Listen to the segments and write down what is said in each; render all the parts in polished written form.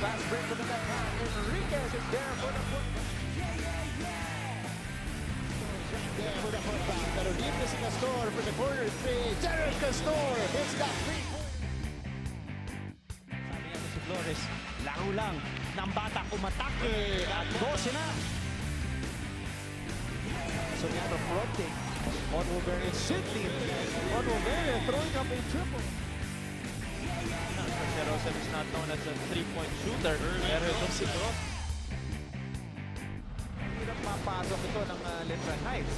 Fast break to the left hand. Enriquez is there for the putback. There for the putback. Pero libre si Castor for the corner three. Jared Castor hits that three-pointer. Sabi niya si Flores, laro lang ng bata umatake at 12 na. Soriano fronting. On Wolverine sitting. On Wolverine throwing up a triple. Joseph is not known as a three-point shooter. Pero itong si Cross. Hirap mapasok ito ng Letran Knights.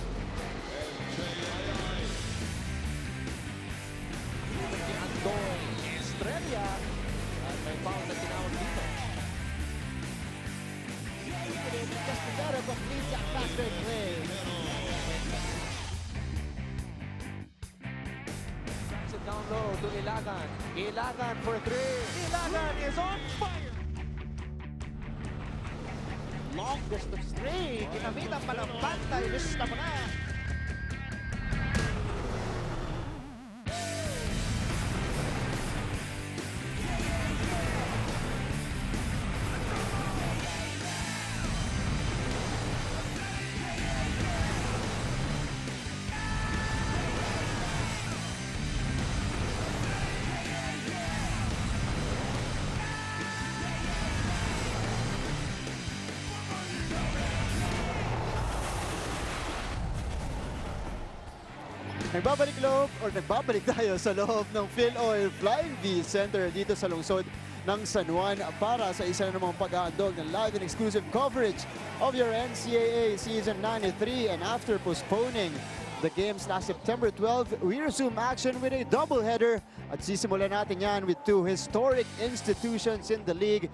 Si Andoy Estrella. At may foul na tinawag dito. Castanero completes that fast break play. Drops it down low to Ilagan. Ilagan for three. Ilagan is on fire. Long distance three. Ginamitan pa ng pantay. Lista mo na. Nagbabalik tayo sa loob ng PhilOil Flying V Center dito sa lungsod ng San Juan para sa isa na namang pag-aandog ng live and exclusive coverage of your NCAA Season 93. And after postponing the games last September 12, we resume action with a doubleheader at sisimulan natin yan with two historic institutions in the league.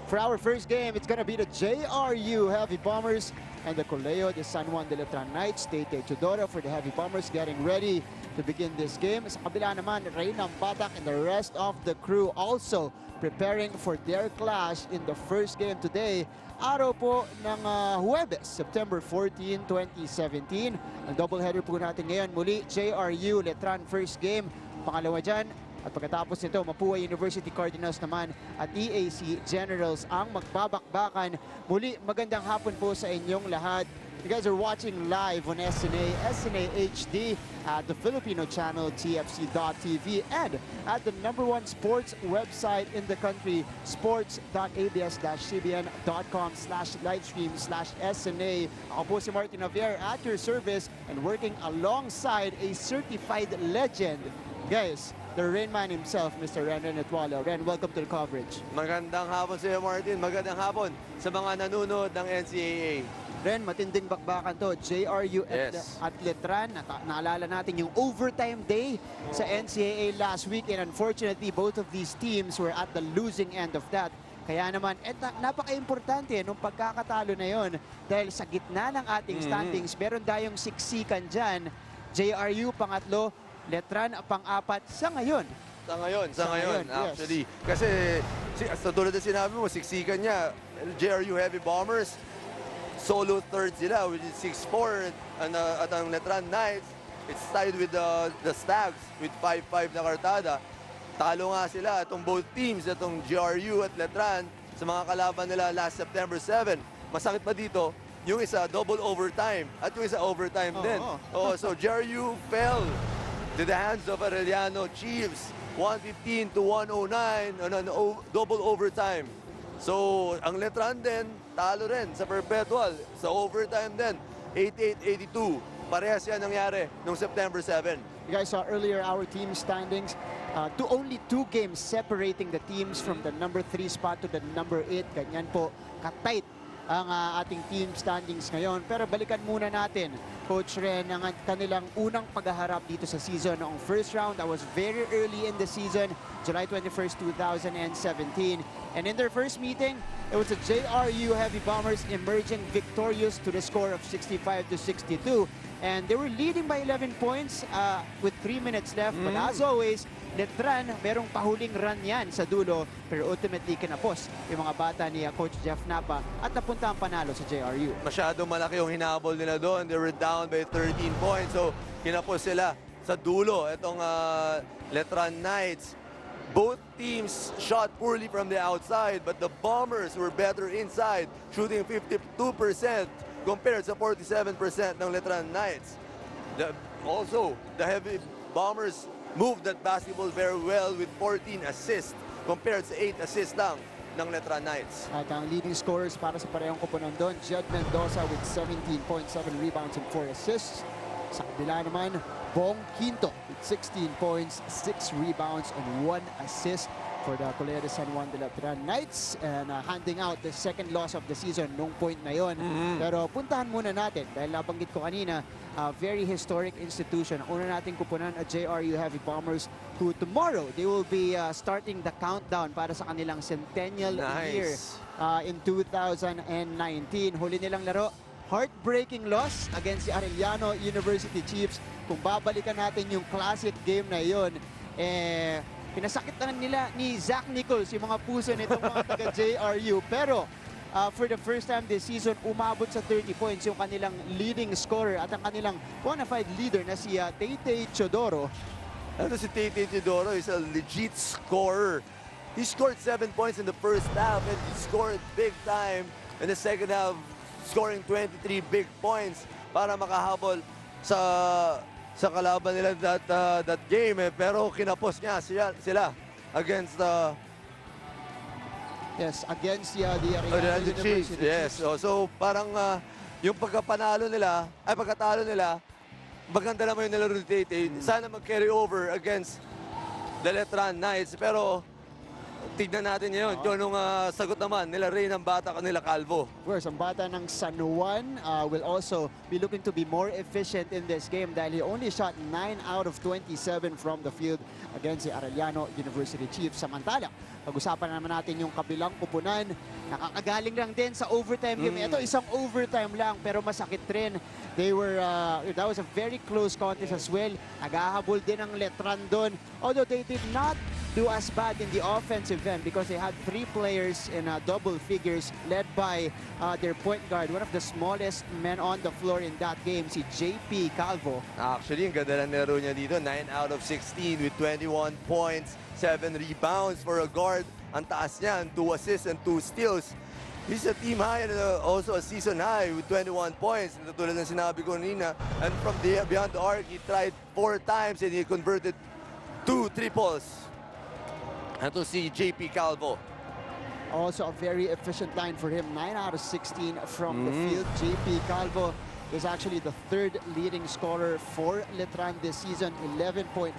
For our first game, it's going to be the JRU Heavy Bombers and the Colegio de San Juan de Letran Knights. Tate Tudora for the Heavy Bombers getting ready to begin this game. Sa kabila naman, Reynam Batak and the rest of the crew also preparing for their clash in the first game today. Araw po ng Huwebes, September 14, 2017. Ang doubleheader po natin ngayon muli, JRU Letran first game. Pangalawa dyan, at pagkatapos nito, Mapua University Cardinals naman at EAC Generals ang magbabakbakan. Muli, magandang hapon po sa inyong lahat. You guys are watching live on SNA HD at the Filipino channel TFC.tv and at the #1 sports website in the country, sports.abs-cbn.com/livestream/SNA. Ako po si Martin Javier at your service and working alongside a certified legend. Guys, the Rain Man himself, Mr. Ren Etwala. Ren, welcome to the coverage. Magandang hapon sa iyo, Martin. Magandang hapon sa mga nanonood ng NCAA. Ren, matinding bakbakan to. JRU at Letran. Naalala natin yung overtime day sa NCAA last week. And unfortunately, both of these teams were at the losing end of that. Kaya naman, napaka-importante nung pagkakatalo na yon. Dahil sa gitna ng ating standings, meron tayong siksikan dyan. JRU, pangatlo. Letran, pang-apat sa ngayon. Sa ngayon, actually. Yes. Kasi, sa tulad na sinabi mo, siksikan niya, JRU Heavy Bombers, solo third sila, which is 6-4, at ang Letran Knights, it's tied with the Stags, with 5-5 na kartada. Talo nga sila, itong both teams, itong JRU at Letran, sa mga kalaban nila last September 7. Masakit pa dito, yung isa double overtime, at yung isa overtime din. So JRU fell to the hands of Arellano Chiefs, 115-109 on an double overtime. So, ang Letran din, talo rin sa perpetual. Sa overtime din, 88-82. Parehas yan nangyari noong September 7. You guys saw earlier our team standings. Only 2 games separating the teams from the number 3 spot to the number 8. Ganyan po, ka-tight ang ating team standings ngayon. Pero balikan muna natin, Coach Ren, ang kanilang unang paghaharap dito sa season. Noong first round, that was very early in the season, July 21st, 2017. And in their first meeting, it was the JRU Heavy Bombers emerging victorious to the score of 65-62. And they were leading by 11 points with 3 minutes left. But as always, Letran, merong pahuling run yan sa dulo. Pero ultimately, kinapos yung mga bata ni Coach Jeff Napa at napunta ang panalo sa JRU. Masyadong malaki yung hinabol nila doon. They were down by 13 points. So, kinapos sila sa dulo. Itong Letran Knights. Both teams shot poorly from the outside, but the Bombers were better inside, shooting 52% compared to 47% ng Letran Knights. Also, the Heavy Bombers moved that basketball very well with 14 assists compared to 8 assists lang ng Letran Knights. At ang leading scorers para sa parehong koponan doon, Jed Mendoza with 17.7 rebounds and 4 assists. Sa kabila naman, Bong Quinto with 16 points, 6 rebounds, and 1 assist for the Colegio de San Juan de Letran Knights, and handing out the second loss of the season nung point na yon. Pero puntahan muna natin, dahil nabanggit ko kanina, very historic institution. Una natin kupunan at JRU Heavy Bombers, who tomorrow they will be starting the countdown para sa kanilang centennial year in 2019. Huli nilang laro, heartbreaking loss against the Arellano University Chiefs. Kung babalikan natin yung classic game na yon, pinasakit na nila ni Zach Nichols yung mga puso nitong mga taga-JRU. Pero for the first time this season, umabot sa 30 points yung kanilang leading scorer at ang kanilang bona fide leader na si Tay Chodoro. Ano si Tay Chodoro is a legit scorer. He scored 7 points in the first half and he scored big time in the second half, scoring 23 big points para makahabol sa kalaban nila that game. Pero kinapos niya sila against the against the Arellano University Chiefs. Yes. So parang yung pagkatalo nila, maganda naman yung nilaro ni Tay. Sana mag-carry over against the Letran Knights. Pero tignan natin yun. Yung sagot naman nila Ray ng bata kanila Calvo. Of course, ang bata ng San Juan will also be looking to be more efficient in this game dahil he only shot 9 out of 27 from the field against the Arellano University Chiefs. Samantala, pag-usapan naman natin yung kabilang kupunan. Nakakagaling lang din sa overtime game. Ito isang overtime lang pero masakit rin. That was a very close contest as well. Naghahabol din ang Letran doon. Although they did not do as bad in the offensive end because they had 3 players in double figures led by their point guard, one of the smallest men on the floor in that game, si JP Calvo. Actually, ang ganda ng laro niya dito. 9 out of 16 with 21 points, 7 rebounds for a guard. Ang taas niya, 2 assists and 2 steals. He's a team high and also a season high with 21 points. Tulad ng sinabi ko nina. And from beyond the arc, he tried 4 times and he converted 2 triples. And to see JP Calvo. Also a very efficient line for him. 9 out of 16 from the field. JP Calvo is actually the 3rd leading scorer for Letran this season. 11.4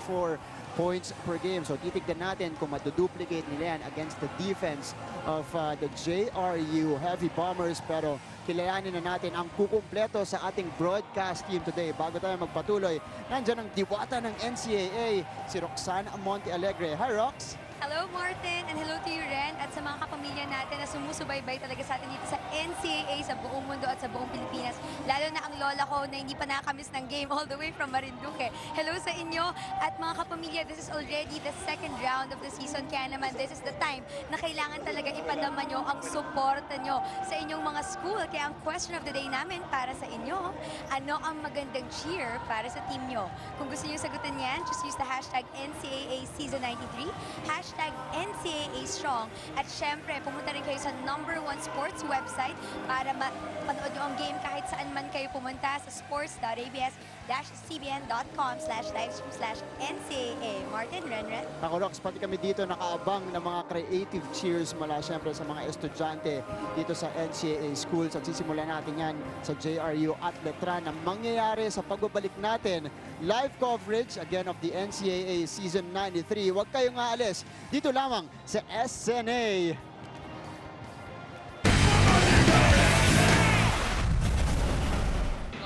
points per game. So titignan natin kung maduduplicate nila yan against the defense of the JRU Heavy Bombers. Pero kilalanin na natin ang kukumpleto sa ating broadcast team today. Bago tayo magpatuloy, nandyan ang diwata ng NCAA, si Roxanne Monte Alegre. Hi, Rox! Hello, Martin, and hello to you, Ren, at sa mga kapamilya natin na sumusubaybay talaga sa atin dito sa NCAA sa buong mundo at sa buong Pilipinas. Lalo na ang lola ko na hindi pa nakamiss ng game all the way from Marinduque. Hello sa inyo at mga kapamilya, this is already the 2nd round of the season. Kaya naman, this is the time na kailangan talaga ipadama nyo ang suporta nyo sa inyong mga school. Kaya ang question of the day namin para sa inyo, ano ang magandang cheer para sa team nyo? Kung gusto nyo sagutin yan, just use the hashtag NCAA Season 93, hashtag NCAA Strong. At syempre, pumunta rin kayo sa #1 sports website para mapanood nyo ang game kahit saan man kayo pumunta sa sports.abs-cbn.com/livestream/NCAA. Martin, Renren. Ako, Rox, pati kami dito nakaabang ng mga creative cheers mula syempre sa mga estudyante dito sa NCAA schools. At sisimulan natin yan sa JRU at Letran. Ang mangyayari sa pagbabalik natin, live coverage again of the NCAA Season 93. Huwag kayong aalis. Dito lamang sa SNA.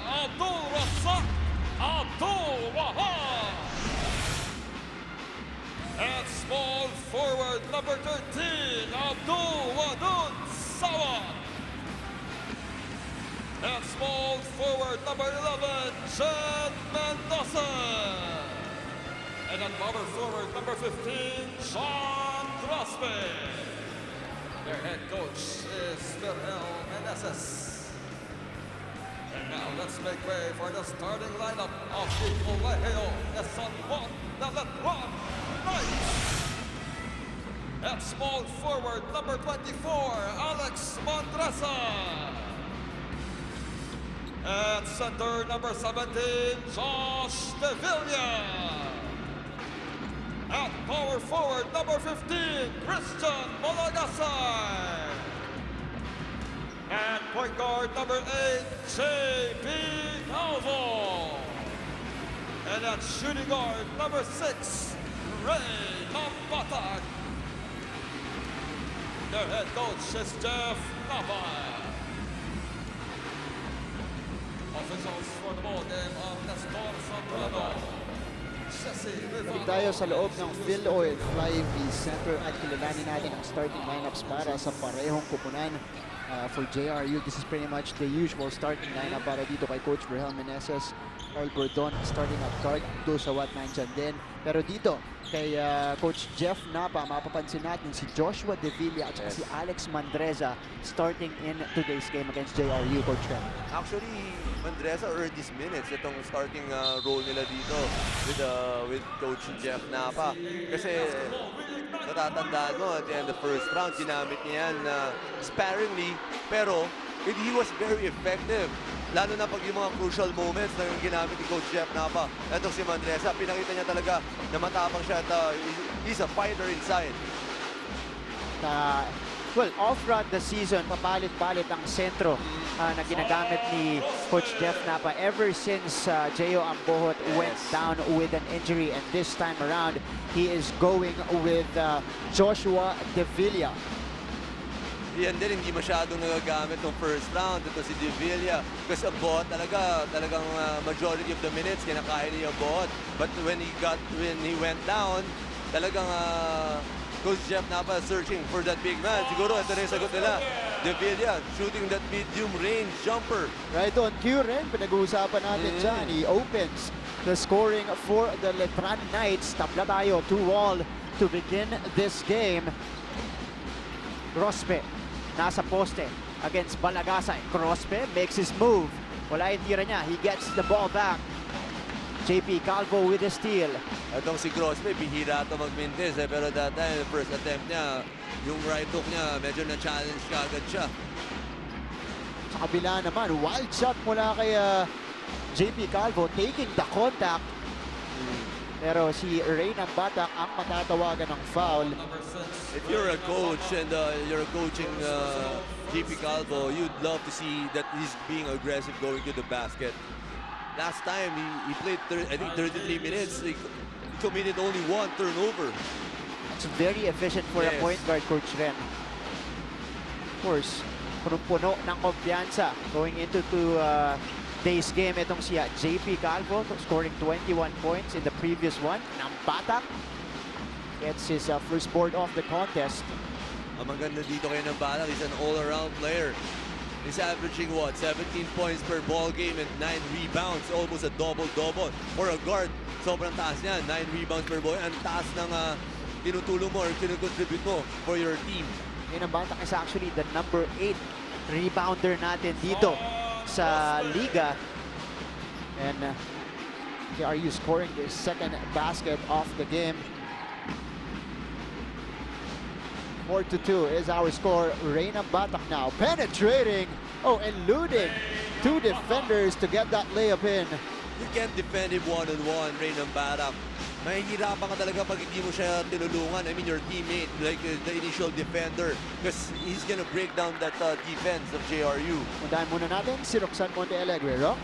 Abdul Razak Abdul Wahab. At small forward number 13, Abdul Wadud Sawan. At small forward number 11, Jed Mendoza. And at power forward number 15, Sean Crosby. Their head coach is Ferel Meneses. And now let's make way for the starting lineup of the Colegio de San Juan de Letran Knights. At small forward, number 24, Alex Mondresa. At center, number 17, Josh Devilla. At power forward, number 15, Christian Malagasay. And point guard, number 8, J.P. Calvo. And at shooting guard, number 6, Ray Mambatag. Their head coach is Jeff Napa. Officials for the ball game of Nestor Zambrano. Balik tayo sa loob ng Phil Oil Flying V Center at kilalanin natin ang starting lineups para sa parehong kupunan. For JRU, this is pretty much the usual starting lineup para dito kay Coach Berhel Meneses. All Bordon starting at guard, Dosawat nandyan din. Pero dito, kay Coach Jeff Napa, mapapansin natin si Joshua Devilla at si Alex Mandreza starting in today's game against JRU, Coach Ren. Actually, Mandresa earned his minutes itong starting role nila dito with Coach Jeff Napa. Kasi natatandaan mo, at the end of the first round, ginamit niya yan sparingly, pero he was very effective. Lalo na pag yung mga crucial moments na yung ginamit ni Coach Jeff Napa. Itong si Mandresa, pinakita niya talaga na matapang siya at he's a fighter inside. Well, all throughout the season, papalit-palit ang sentro na ginagamit ni Coach Jeff Napa ever since J.O. Ambohot went down with an injury, and this time around, he is going with Joshua Devilla. Yan din, hindi masyadong nagagamit ng first round. Ito si Devilla. Kasi ang Bohot talagang majority of the minutes kinakaya niya ang Bohot. But when he went down, talagang Coach Jeff Napa searching for that big man. Siguro ito na yung sagot nila. Devilla shooting that medium range jumper. Right on cue rin, pinag-uusapan natin dyan. He opens the scoring for the Letran Knights. Tabla tayo, 2-all to begin this game. Crospe, nasa poste against Balagasay. Crospe makes his move. Wala yung tira niya. He gets the ball back. JP Calvo with the steal. Itong si Crosby, bihira ito mag-mintis pero that time, the first attempt niya, yung right hook niya, medyo na-challenge kagad siya. Sa kabila naman, wild shot mula kay JP Calvo taking the contact. Pero si Reynan Batak ang matatawagan ng foul. If you're a coach and you're coaching JP Calvo, you'd love to see that he's being aggressive going to the basket. Last time, he played, I think, 33 minutes. He committed only one turnover. It's very efficient for a point guard, Coach Ren. Of course, punong-puno ng kumpiyansa going into today's game. Itong si JP Calvo scoring 21 points in the previous one. Nambatak gets his first board off the contest. Ang maganda dito kay Nambatak, he's an all-around player. He's averaging what? 17 points per ball game and 9 rebounds. Almost a double-double. For a guard, sobrang taas niya. 9 rebounds per ball. Ang taas ng tinutulong mo or kinukontribute mo for your team. Reynan Batak is actually the number 8 rebounder natin dito sa liga. And JRU scoring their second basket of the game. 4-2 is our score. Reynan Batak now penetrating, eluding two defenders to get that layup in. You can't defend him one-on-one, Reynan Batak. Mahihirapan ka talaga pag hindi mo siya tinulungan. I mean, your teammate, like the initial defender, because he's gonna break down that defense of JRU. Puntahan muna natin si Roxanne Montealegre. Rox?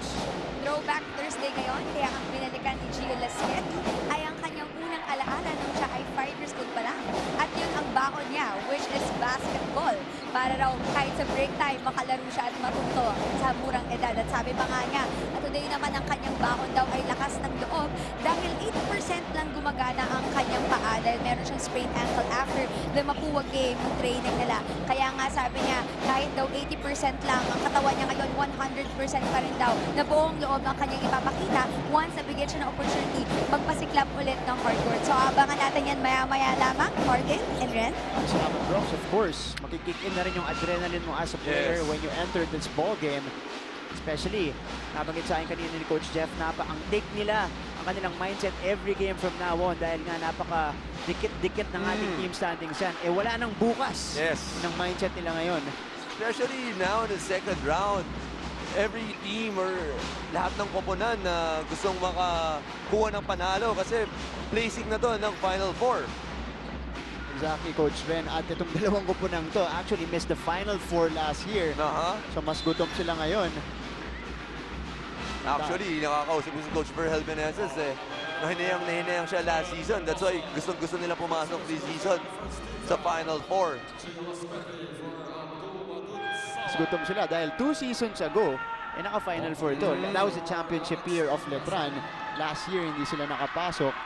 Throwback Thursday ngayon, kaya ang binalikan ni Gio Lasquet ay ang kanyang unang alaala nung siya ay 5 years old pa lang. At yun ang baon niya, which is basketball. Para raw kahit sa break time, makalaro siya at matuto sa murang edad. At sabi pa nga niya, at today naman ang kanyang baon daw ay lakas ng loob dahil 80% lang gumagana ang kanyang paa dahil meron siyang sprained ankle after the mapuwag game ng training nila. Kaya nga sabi niya, kahit daw 80% lang, ang katawan niya ngayon 100% pa rin daw na buong loob ang kanyang ipapakita once nabigyan siya ng opportunity magpasiklab ulit ng hardcourt. So abangan natin yan maya-maya lamang. Martin and Ren? Salamat, Rox. Of course, makikick in na rin yung adrenaline mo as a player when you enter this ball game. Especially, nabanggit sa akin kanina ni Coach Jeff Napa, ang take nila ang kanilang mindset every game from now on dahil nga napaka dikit-dikit ng ating team standings yan. Eh wala nang bukas. Yes. Ng mindset nila ngayon. Especially now in the second round. Every team or lahat ng koponan na gustong makakuha ng panalo kasi placing na to ng Final Four. Exactly, Coach Ren. At itong dalawang kupunang to actually missed the Final Four last year. So mas gutom sila ngayon. Actually, nakakausap ko si Coach Verhel Meneses eh. Nahinayang siya last season. That's why gusto nila pumasok this season sa Final Four. Mas gutom sila dahil 2 seasons ago, naka-Final Four ito. That was the championship year of Letran. Last year, hindi sila nakapasok.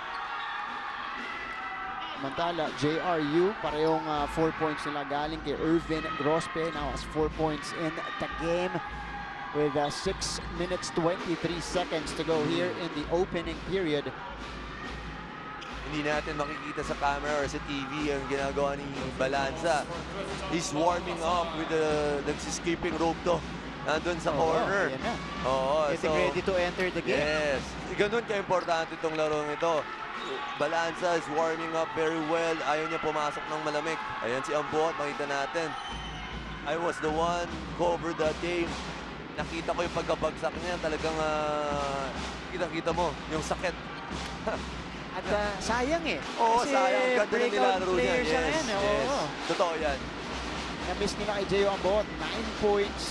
Mantala, JRU, parehong 4 points nila galing kay Irvin Grospe. Now has 4 points in the game with 6 minutes 23 seconds to go here in the opening period. Hindi natin makikita sa camera or sa TV ang ginagawa ni Balanza. He's warming up with the skipping rope to. Nandun sa corner. Yan na. Getting ready to enter the game. Yes. Ganun ka-importante itong larong ito. Balanza is warming up very well. Ayaw niya pumasok ng malamig. Ayan si Ambuot, makita natin. I was the one covered that game. Nakita ko yung pagkabagsak niya. Talagang kita-kita mo yung sakit. At sayang eh. Oo, kasi sayang. Ganda na nilalaro niya. player siya Yes, ngayon. yes. Oo. Totoo yan. Na-miss nila kay J.O. Ambot, 9 points,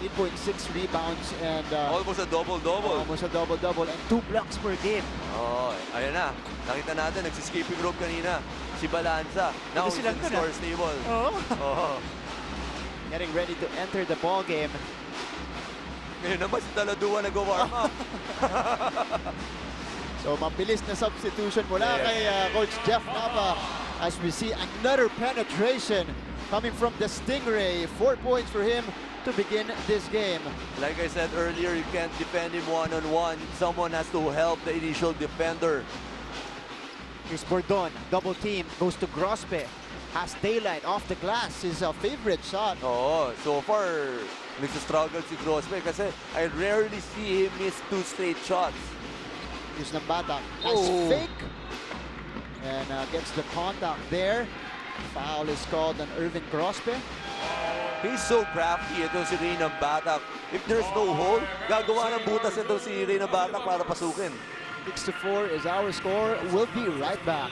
8.6 rebounds, and Almost a double-double. almost a double-double, and 2 blocks per game. Oh, ayan na. Nakita natin, nagsiskipping rope kanina. Si Balanza. Now he's in the score stable. Oh. Getting ready to enter the ball game. Ngayon naman si Taladua nag-warm up. So mabilis na substitution mula kay Coach Jeff Napa as we see another penetration coming from the Stingray. 4 points for him to begin this game. Like I said earlier, you can't defend him one-on-one. Someone has to help the initial defender. Here's Bordon, double team, goes to Grospe. Has daylight off the glass, his favorite shot. Oo, so far, nagsistruggle si Grospe kasi I rarely see him miss 2 straight shots. Here's Nambata, nice fake. And gets the contact there. Foul is called on Irvin Grospe. He's so crafty ito si Ray Nambata. If there's no hole, gagawa ng butas ito si Ray Nambata para pasukin. 6-4 is our score. We'll be right back.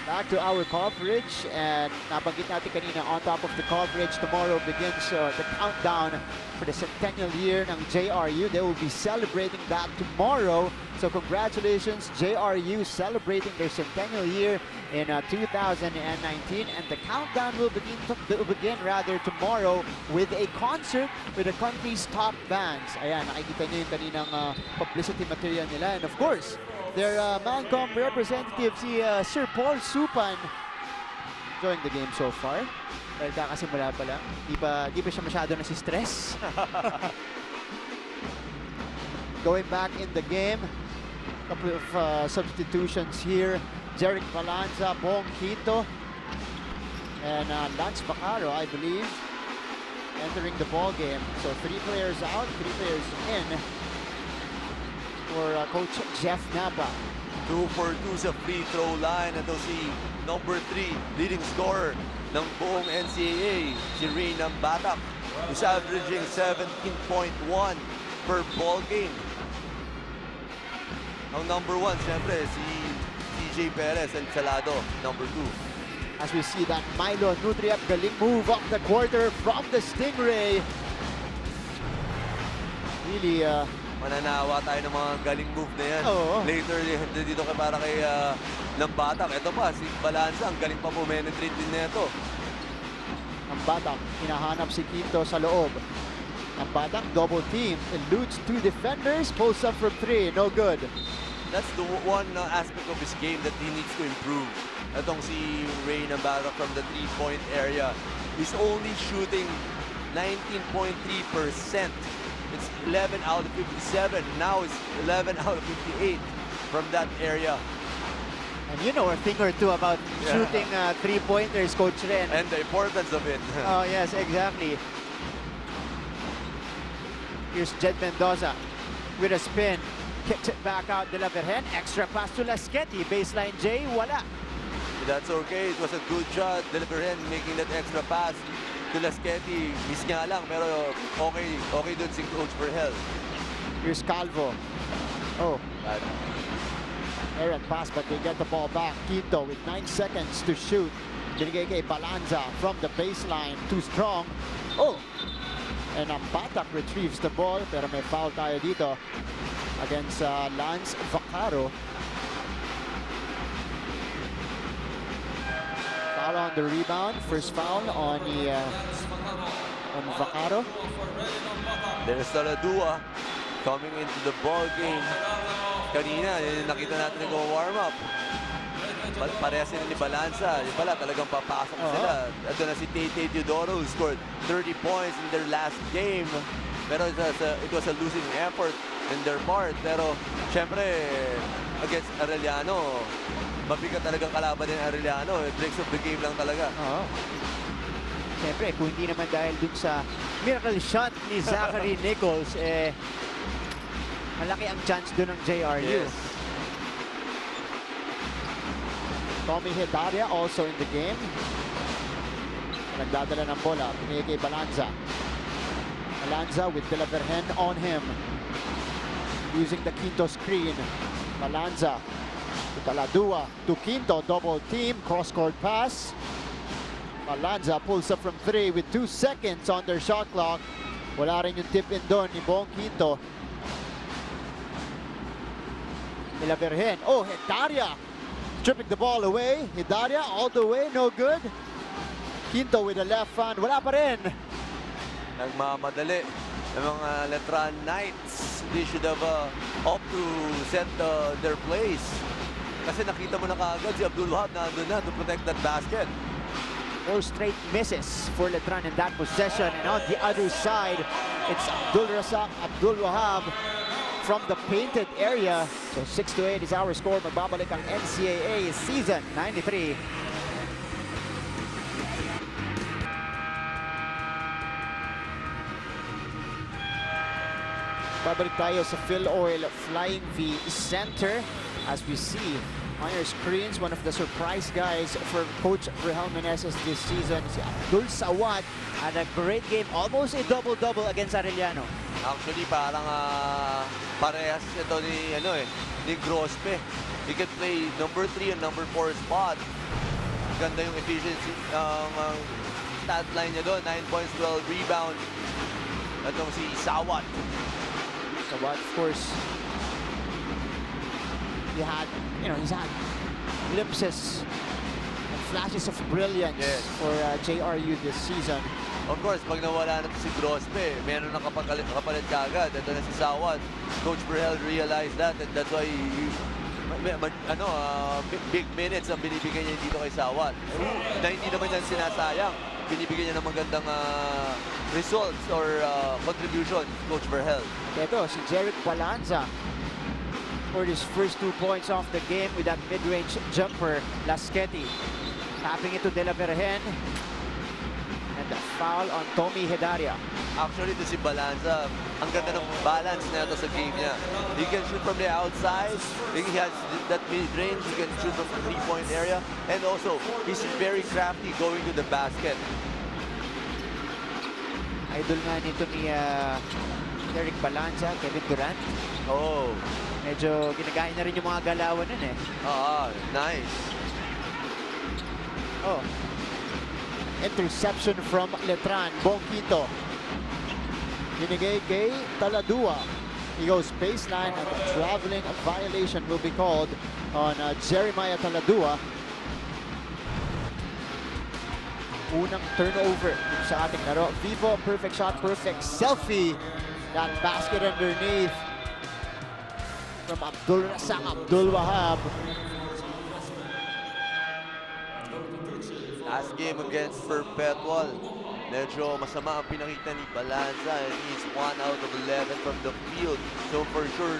Back to our coverage, and nabanggit natin kanina on top of the coverage, tomorrow begins the countdown for the centennial year ng JRU. They will be celebrating that tomorrow. So congratulations, JRU celebrating their centennial year in 2019, and the countdown will begin tomorrow with a concert with the country's top bands. Ayan, nakikita niyo yung kaninang publicity material nila, and of course, their Mancom representative, si Sir Paul Supan, enjoying the game so far. Dahil kakasimula pa lang. Di ba siya masyado nasi-stress? Going back in the game, couple of substitutions here. Jeric Balanza, Bong Quito, and Lance Bacaro, I believe, entering the ball game. So 3 players out, 3 players in for Coach Jeff Napa. 2 for 2 sa free throw line. Ito si number 3, leading scorer ng buong NCAA, si Ray Nambata, who's averaging 17.1 per ball game. Ang number 1, siyempre, si TJ Perez and Salado, number 2. As we see that Milo Nutriap galing move up the quarter from the Stingray. Really, mananawa tayo ng mga galing move na yan. Later, dito para kay Nambata. Ito pa, si Balanza, ang galing pa penetrate din nito. Nambata, hinahanap si Quito sa loob. Nambata, double team, eludes 2 defenders, pulls up from 3, no good. That's the one aspect of his game that he needs to improve. Itong si Ray Nambata from the 3-point area. He's only shooting 19.3%. It's 11 out of 57. Now it's 11 out of 58 from that area. And you know a thing or two about shooting three-pointers, Coach Ren. And the importance of it. Oh, yes, exactly. Here's Jed Mendoza with a spin. Kicks it back out, De La Virgen. Extra pass to Lasqueti. Baseline J, wala. That's okay. It was a good shot. De La Virgen making that extra pass to Lasqueti. Miss nga lang, pero okay dun si Coach Verhel. Here's Calvo. Oh, errant pass, but they get the ball back. Quinto with 9 seconds to shoot. Binigay kay Balanza from the baseline. Too strong. Oh! And Batak retrieves the ball, pero may foul tayo dito against Lance Vaccaro. Foul on the rebound. First foul on Vaccaro. There's Taladua coming into the ball game. Kanina, nakita natin nag-warm up. Parehas sila ni Balanza. Yung pala, talagang papasok sila. Ito na si Tate Teodoro, who scored 30 points in their last game. Pero it was a losing effort in their part. Pero, syempre, against Arellano, mabigat talagang kalaban din Arellano. Breaks of the game lang talaga. Siyempre, kung hindi naman dahil dun sa miracle shot ni Zachary Nichols, malaki ang chance dun ng JRU. Yes. Tommy Hedaria also in the game. Nagdadala ng bola. Pinigay kay Balanza. Balanza with De La Virgen on him. Using the Quinto screen. Balanza to Taladua to Quinto. Double team. Cross-court pass. Balanza pulls up from 3 with 2 seconds on their shot clock. Wala rin yung tip-in doon ni Bong Quinto. De La Virgen. Oh, Hedaria stripping the ball away. Hedaria all the way, no good. Quinto with a left hand. Wala pa rin. Nagmamadali ng mga Letran Knights. They should have up to set their place. Kasi nakita mo na kaagad si Abdul Wahab na andun na to protect that basket. 4 straight misses for Letran in that possession. And on the other side, it's Abdul Razak, Abdul Wahab from the painted area. So 6-8 is our score. Magbabalik ang NCAA season 93. Babalik tayo sa Phil Oil Flying V Center. As we see on your screens, one of the surprise guys for Coach Verhel Meneses this season, si Abdul Sawat. And a great game, almost a double-double against Arellano. Actually, parang parehas ito ni Grospe. He can play number 3 and number 4 spot. Ganda yung efficiency, stat line niya doon, 9 points, 12 rebound. Itong si Sawat. Sawat, of course, he's had glimpses and flashes of brilliance for JRU this season. Of course, pag nawala na si Grospe, meron na kapalit kagad. Ito na si Sawat. Coach Verhel realized that, and that's why big minutes ang binibigay niya dito kay Sawat. Na hindi naman yan sinasayang. Binibigyan niya ng magandang results or contribution, Coach Verhel. Ito, si Jeric Balanza scored his first 2 points off the game with that mid-range jumper. Lasqueti tapping it to De La Virgen. And the foul on Tommy Hedaria. Actually, ito si Balanza, ang ganda ng balance na ito sa game niya. He can shoot from the outside. He has that mid-range. He can shoot from the 3-point area. And also, he's very crafty going to the basket. Idol nga nito ni Jeric Balanza, Kevin Durant. Oh. Medyo ginagaya na rin yung mga galawan nun eh. Nice. Oh. Interception from Letran. Bong Quinto. Binigay kay Taladua. He goes baseline and a traveling violation will be called on Jeremiah Taladua. Unang turnover sa ating laro. Vivo, perfect shot, perfect selfie. That basket underneath from Abdul Razak, Abdul Wahab. Last game against Perpetual. Medyo masama ang pinakita ni Balanza, and he's 1 out of 11 from the field. So for sure,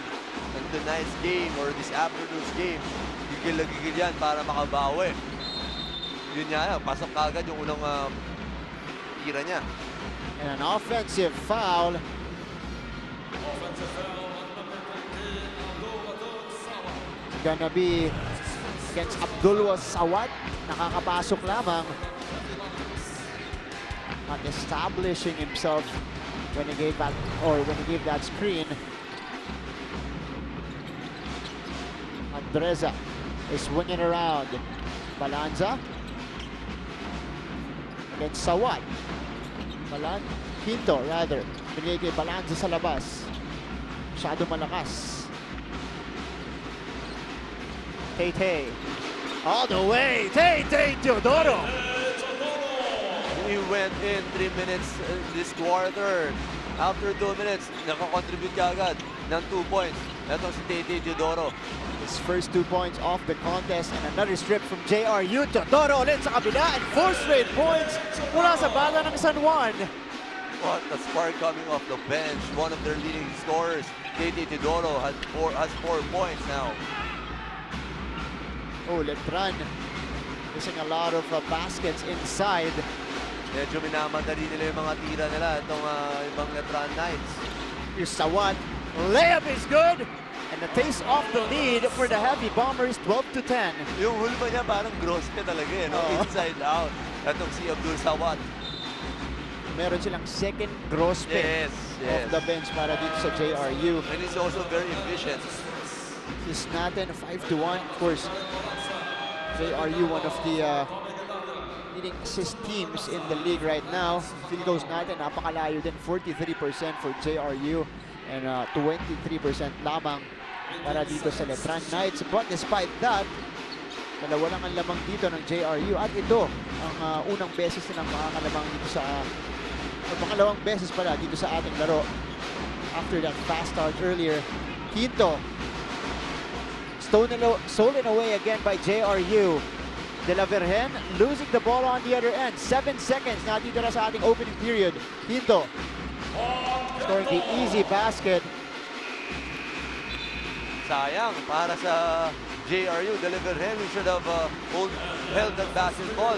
And tonight's game or this afternoon's game, gigil na gigil yan para makabawi. Yun nga, pasok kagad yung unang tira niya. And an offensive foul. It's gonna be against Abdul Sawat. Nakakapasok lamang. Not establishing himself when he gave that screen. Andreza is swinging around. Balanza against Sawat. Quinto rather. Binigay kay Balanza sa labas. Masyado malakas. Tay. All the way. Tay Teodoro. He went in 3 minutes this quarter. After 2 minutes, nakakontribute ka agad ng 2 points. Ito si Tay Teodoro. His first 2 points off the contest and another strip from JRU. Teodoro ulit sa kabila and 4 straight points mula sa bala ng San Juan. What a spark coming off the bench. One of their leading scorers, Tay Teodoro, has 4 points now. Oh, Letran missing a lot of baskets inside. Medyo minamadali nila yung mga tira nila itong ibang Letran Knights. Here's Sawat. Layup is good. And the taste off the lead for the Heavy Bombers, 12-10. Yung hulma niya parang gross ka talaga eh, no? Inside out. Itong si Abdul Sawat. Meron silang second gross pick off the bench para dito sa JRU. And he's also very efficient. This natin 5-1. Of course, JRU, one of the leading assist teams in the league right now. Field goals natin, napakalayo din. 43% for JRU and 23% lamang para dito sa Letran Knights. But despite that, dalawa lang ang lamang dito ng JRU. At ito ang unang beses nilang makakalamang dito sa pangalawang beses pala dito sa ating laro. After that fast start earlier, Quinto stolen away again by JRU. De La Virgen losing the ball on the other end. 7 seconds natitira sa ating opening period. Quinto scoring the easy basket. Sayang para sa JRU. De La Virgen, we should have held that basketball.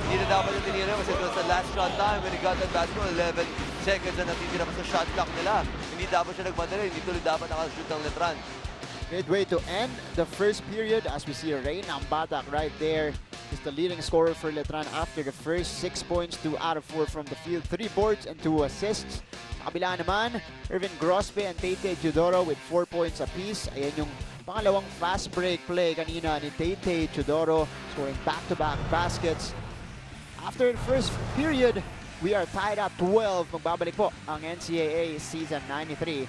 Hindi na dapat yung tinira kasi it was the last shot time when he got that basketball. 11 seconds na natitira pa sa shot clock nila. Hindi dapat siya nagmadali. Hindi tuloy dapat nakashoot ng Letran. Great way to end the first period as we see Ray Nambatak right there is the leading scorer for Letran after the first 6 points, 2 out of 4 from the field, 3 boards and 2 assists. Sa kabila naman, Irvin Grospe and Tay Teodoro with 4 points apiece. Ayan yung pangalawang fast break play kanina ni Tay Teodoro, scoring back-to-back baskets. After the first period, we are tied at 12. Magbabalik po ang NCAA Season 93